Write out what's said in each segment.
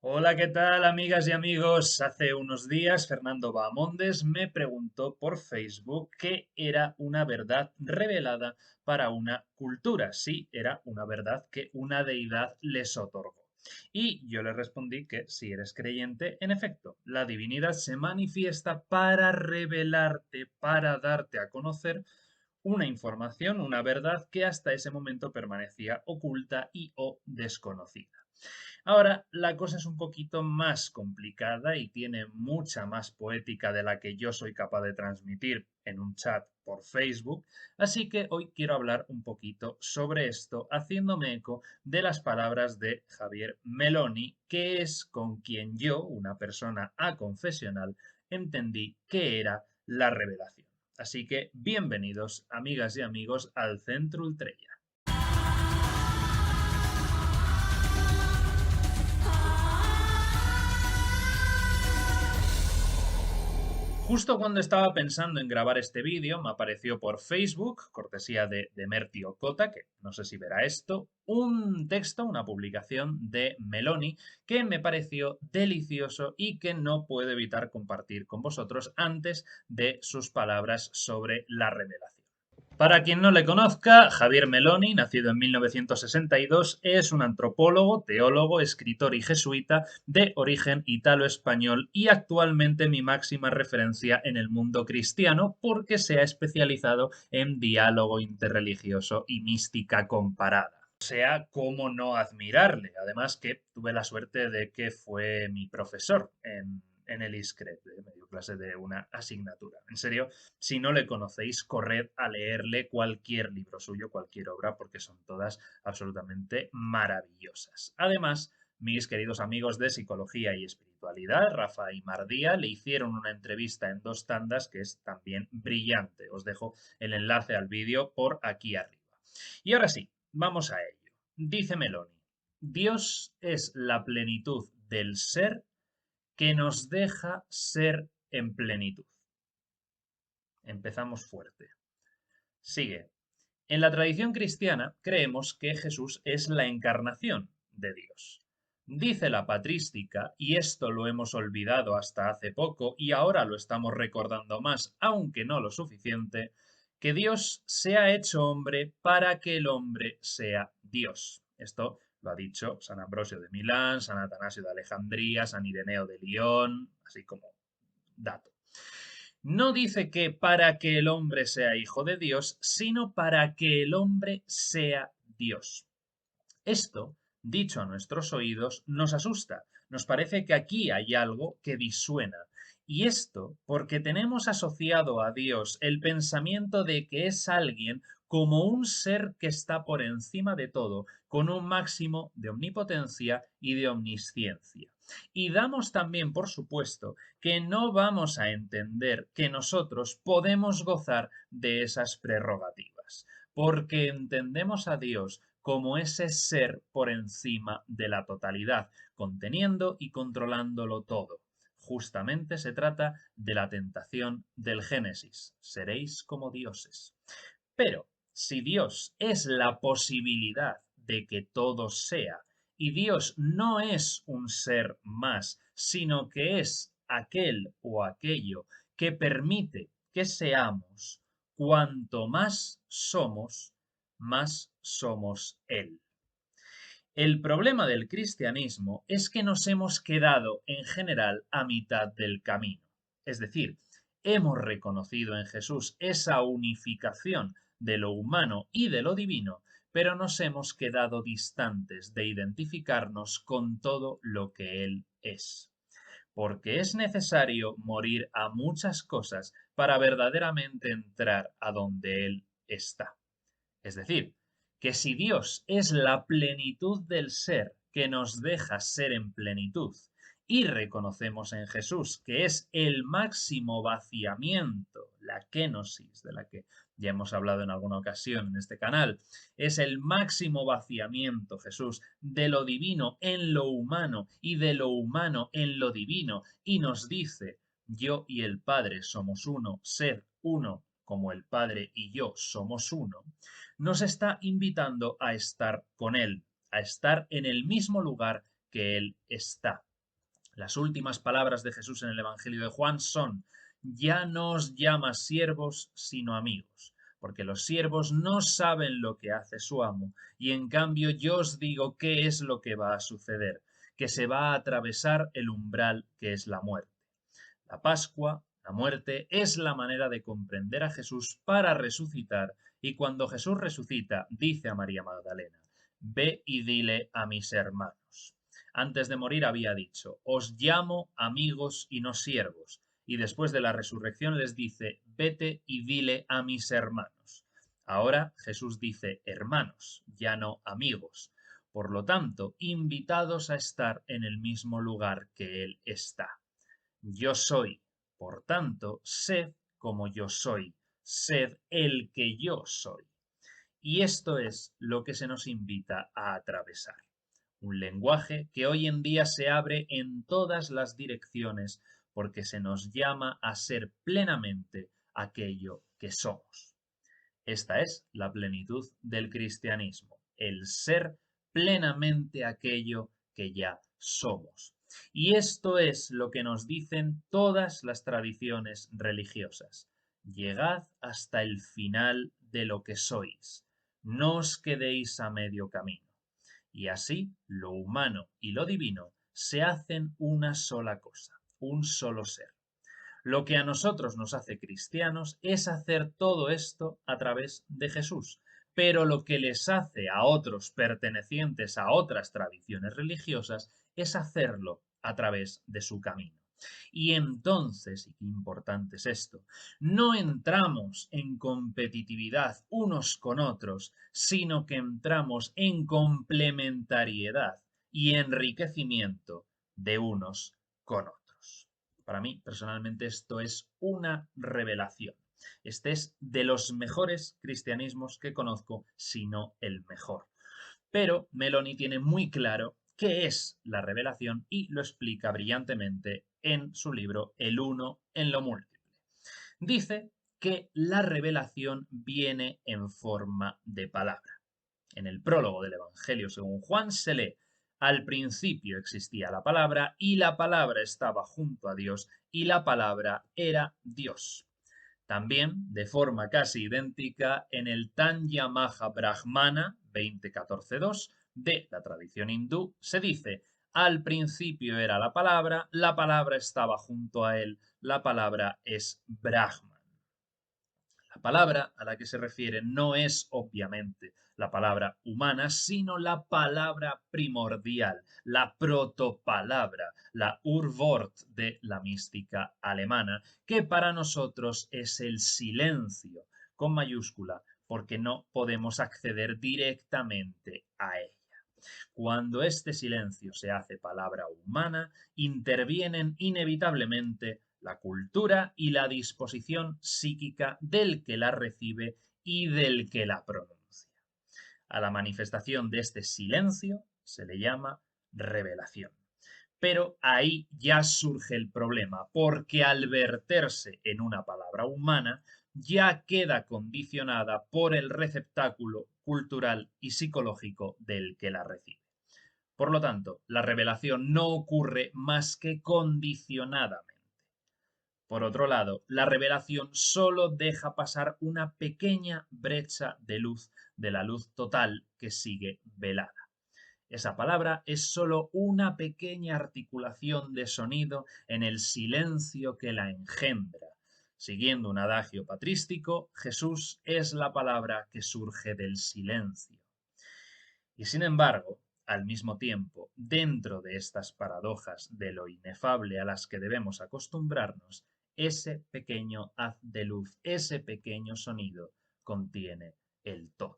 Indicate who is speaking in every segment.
Speaker 1: Hola, ¿qué tal, amigas y amigos? Hace unos días Fernando Bahamondes me preguntó por Facebook qué era una verdad revelada para una cultura, si era una verdad que una deidad les otorgó. Y yo le respondí que si eres creyente, en efecto, la divinidad se manifiesta para revelarte, para darte a conocer una información, una verdad que hasta ese momento permanecía oculta y o desconocida. Ahora, la cosa es un poquito más complicada y tiene mucha más poética de la que yo soy capaz de transmitir en un chat por Facebook, así que hoy quiero hablar un poquito sobre esto, haciéndome eco de las palabras de Javier Meloni, que es con quien yo, una persona aconfesional, entendí que era la revelación. Así que bienvenidos, amigas y amigos, al Centro Ultrella. Justo cuando estaba pensando en grabar este vídeo, me apareció por Facebook, cortesía de Mertio Cota, que no sé si verá esto, un texto, una publicación de Meloni que me pareció delicioso y que no puedo evitar compartir con vosotros antes de sus palabras sobre la revelación. Para quien no le conozca, Javier Meloni, nacido en 1962, es un antropólogo, teólogo, escritor y jesuita de origen italo-español y actualmente mi máxima referencia en el mundo cristiano porque se ha especializado en diálogo interreligioso y mística comparada. O sea, cómo no admirarle. Además que tuve la suerte de que fue mi profesor en el ISCRED, me dio clase de una asignatura. En serio, si no le conocéis, corred a leerle cualquier libro suyo, cualquier obra, porque son todas absolutamente maravillosas. Además, mis queridos amigos de Psicología y Espiritualidad, Rafa y Mardía, le hicieron una entrevista en dos tandas que es también brillante. Os dejo el enlace al vídeo por aquí arriba. Y ahora sí, vamos a ello. Dice Meloni, Dios es la plenitud del ser que nos deja ser en plenitud. Empezamos fuerte. Sigue. En la tradición cristiana creemos que Jesús es la encarnación de Dios. Dice la patrística, y esto lo hemos olvidado hasta hace poco y ahora lo estamos recordando más, aunque no lo suficiente, que Dios se ha hecho hombre para que el hombre sea Dios. Esto lo ha dicho San Ambrosio de Milán, San Atanasio de Alejandría, San Ireneo de León, así como dato. No dice que para que el hombre sea hijo de Dios, sino para que el hombre sea Dios. Esto, dicho a nuestros oídos, nos asusta. Nos parece que aquí hay algo que disuena. Y esto porque tenemos asociado a Dios el pensamiento de que es alguien como un ser que está por encima de todo, con un máximo de omnipotencia y de omnisciencia. Y damos también por supuesto que no vamos a entender que nosotros podemos gozar de esas prerrogativas, porque entendemos a Dios como ese ser por encima de la totalidad, conteniendo y controlándolo todo. Justamente se trata de la tentación del Génesis. Seréis como dioses. Pero si Dios es la posibilidad de que todo sea, y Dios no es un ser más, sino que es aquel o aquello que permite que seamos, cuanto más somos Él. El problema del cristianismo es que nos hemos quedado en general a mitad del camino. Es decir, hemos reconocido en Jesús esa unificación de lo humano y de lo divino, pero nos hemos quedado distantes de identificarnos con todo lo que Él es. Porque es necesario morir a muchas cosas para verdaderamente entrar a donde Él está. Es decir, que si Dios es la plenitud del ser que nos deja ser en plenitud y reconocemos en Jesús que es el máximo vaciamiento, la kenosis, de la que ya hemos hablado en alguna ocasión en este canal, es el máximo vaciamiento, Jesús, de lo divino en lo humano y de lo humano en lo divino, y nos dice, yo y el Padre somos uno, sed uno como el Padre y yo somos uno, nos está invitando a estar con Él, a estar en el mismo lugar que Él está. Las últimas palabras de Jesús en el Evangelio de Juan son: ya no os llama siervos, sino amigos, porque los siervos no saben lo que hace su amo, y en cambio yo os digo qué es lo que va a suceder, que se va a atravesar el umbral que es la muerte. La Pascua, la muerte, es la manera de comprender a Jesús para resucitar, y cuando Jesús resucita, dice a María Magdalena: ve y dile a mis hermanos. Antes de morir había dicho: os llamo amigos y no siervos, y después de la resurrección les dice: vete y dile a mis hermanos. Ahora Jesús dice hermanos, ya no amigos. Por lo tanto, invitados a estar en el mismo lugar que Él está. Yo soy, por tanto, sed como yo soy, sed el que yo soy. Y esto es lo que se nos invita a atravesar. Un lenguaje que hoy en día se abre en todas las direcciones porque se nos llama a ser plenamente aquello que somos. Esta es la plenitud del cristianismo, el ser plenamente aquello que ya somos. Y esto es lo que nos dicen todas las tradiciones religiosas. Llegad hasta el final de lo que sois. No os quedéis a medio camino. Y así lo humano y lo divino se hacen una sola cosa, un solo ser. Lo que a nosotros nos hace cristianos es hacer todo esto a través de Jesús, pero lo que les hace a otros pertenecientes a otras tradiciones religiosas es hacerlo a través de su camino. Y entonces, y qué importante es esto, no entramos en competitividad unos con otros, sino que entramos en complementariedad y enriquecimiento de unos con otros. Para mí, personalmente, esto es una revelación. Este es de los mejores cristianismos que conozco, si no el mejor. Pero Meloni tiene muy claro qué es la revelación y lo explica brillantemente en su libro El uno en lo múltiple. Dice que la revelación viene en forma de palabra. En el prólogo del Evangelio según Juan se lee: al principio existía la palabra y la palabra estaba junto a Dios y la palabra era Dios. También, de forma casi idéntica, en el Tanya Maha Brahmana 20.14.2 de la tradición hindú se dice: al principio era la palabra estaba junto a él, la palabra es Brahman. La palabra a la que se refiere no es obviamente la palabra humana, sino la palabra primordial, la protopalabra, la Urwort de la mística alemana, que para nosotros es el silencio, con mayúscula, porque no podemos acceder directamente a ella. Cuando este silencio se hace palabra humana, intervienen inevitablemente la cultura y la disposición psíquica del que la recibe y del que la pronuncia. A la manifestación de este silencio se le llama revelación. Pero ahí ya surge el problema, porque al verterse en una palabra humana, ya queda condicionada por el receptáculo cultural y psicológico del que la recibe. Por lo tanto, la revelación no ocurre más que condicionadamente. Por otro lado, la revelación solo deja pasar una pequeña brecha de luz de la luz total que sigue velada. Esa palabra es solo una pequeña articulación de sonido en el silencio que la engendra. Siguiendo un adagio patrístico, Jesús es la palabra que surge del silencio. Y sin embargo, al mismo tiempo, dentro de estas paradojas de lo inefable a las que debemos acostumbrarnos, ese pequeño haz de luz, ese pequeño sonido, contiene el todo.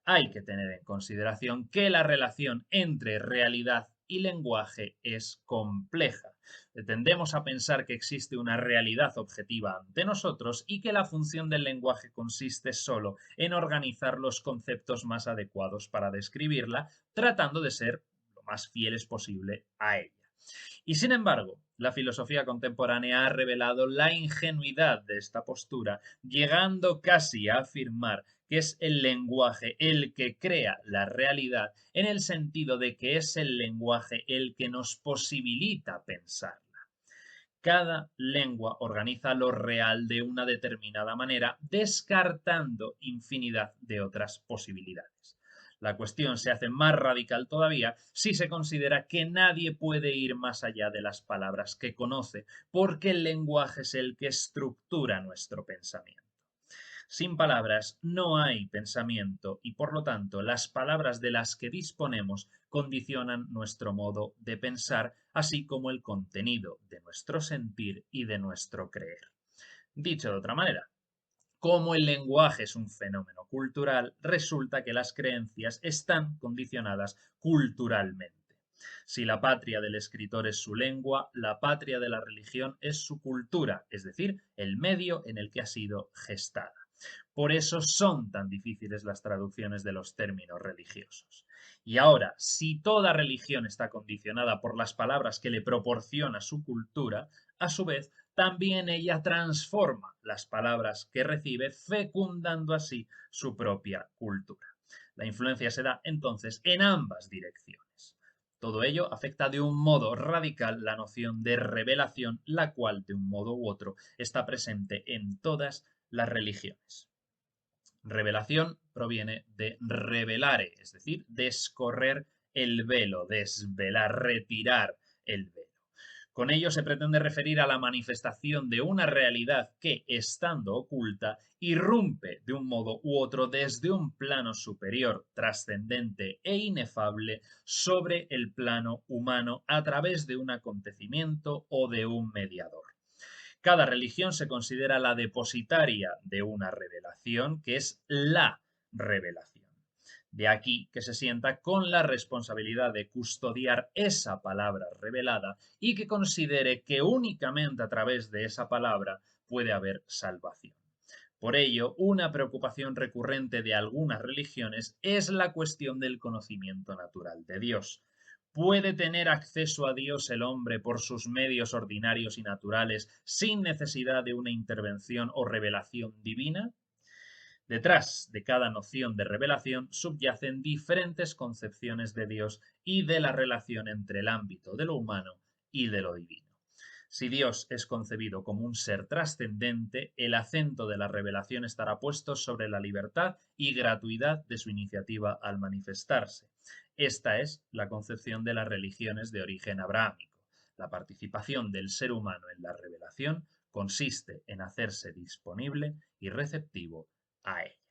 Speaker 1: Hay que tener en consideración que la relación entre realidad y lenguaje es compleja. Tendemos a pensar que existe una realidad objetiva ante nosotros y que la función del lenguaje consiste solo en organizar los conceptos más adecuados para describirla, tratando de ser lo más fieles posible a ella. Y sin embargo, la filosofía contemporánea ha revelado la ingenuidad de esta postura, llegando casi a afirmar que es el lenguaje el que crea la realidad, en el sentido de que es el lenguaje el que nos posibilita pensarla. Cada lengua organiza lo real de una determinada manera, descartando infinidad de otras posibilidades. La cuestión se hace más radical todavía si se considera que nadie puede ir más allá de las palabras que conoce, porque el lenguaje es el que estructura nuestro pensamiento. Sin palabras no hay pensamiento y por lo tanto las palabras de las que disponemos condicionan nuestro modo de pensar, así como el contenido de nuestro sentir y de nuestro creer. Dicho de otra manera, como el lenguaje es un fenómeno cultural, resulta que las creencias están condicionadas culturalmente. Si la patria del escritor es su lengua, la patria de la religión es su cultura, es decir, el medio en el que ha sido gestada. Por eso son tan difíciles las traducciones de los términos religiosos. Y ahora, si toda religión está condicionada por las palabras que le proporciona su cultura, a su vez, también ella transforma las palabras que recibe, fecundando así su propia cultura. La influencia se da entonces en ambas direcciones. Todo ello afecta de un modo radical la noción de revelación, la cual de un modo u otro está presente en todas las religiones. Revelación proviene de revelare, es decir, descorrer el velo, desvelar, retirar el velo. Con ello se pretende referir a la manifestación de una realidad que, estando oculta, irrumpe de un modo u otro desde un plano superior, trascendente e inefable sobre el plano humano a través de un acontecimiento o de un mediador. Cada religión se considera la depositaria de una revelación, que es la revelación. De aquí que se sienta con la responsabilidad de custodiar esa palabra revelada y que considere que únicamente a través de esa palabra puede haber salvación. Por ello, una preocupación recurrente de algunas religiones es la cuestión del conocimiento natural de Dios. ¿Puede tener acceso a Dios el hombre por sus medios ordinarios y naturales sin necesidad de una intervención o revelación divina? Detrás de cada noción de revelación subyacen diferentes concepciones de Dios y de la relación entre el ámbito de lo humano y de lo divino. Si Dios es concebido como un ser trascendente, el acento de la revelación estará puesto sobre la libertad y gratuidad de su iniciativa al manifestarse. Esta es la concepción de las religiones de origen abrahámico. La participación del ser humano en la revelación consiste en hacerse disponible y receptivo a ella.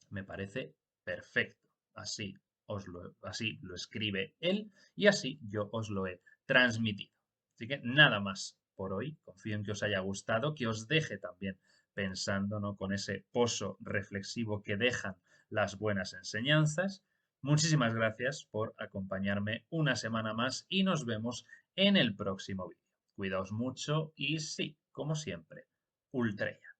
Speaker 1: Me parece perfecto. Así lo escribe él y así yo os lo he transmitido. Así que nada más por hoy. Confío en que os haya gustado, que os deje también pensando, ¿no?, con ese pozo reflexivo que dejan las buenas enseñanzas. Muchísimas gracias por acompañarme una semana más y nos vemos en el próximo vídeo. Cuidaos mucho y sí, como siempre, Ultreya.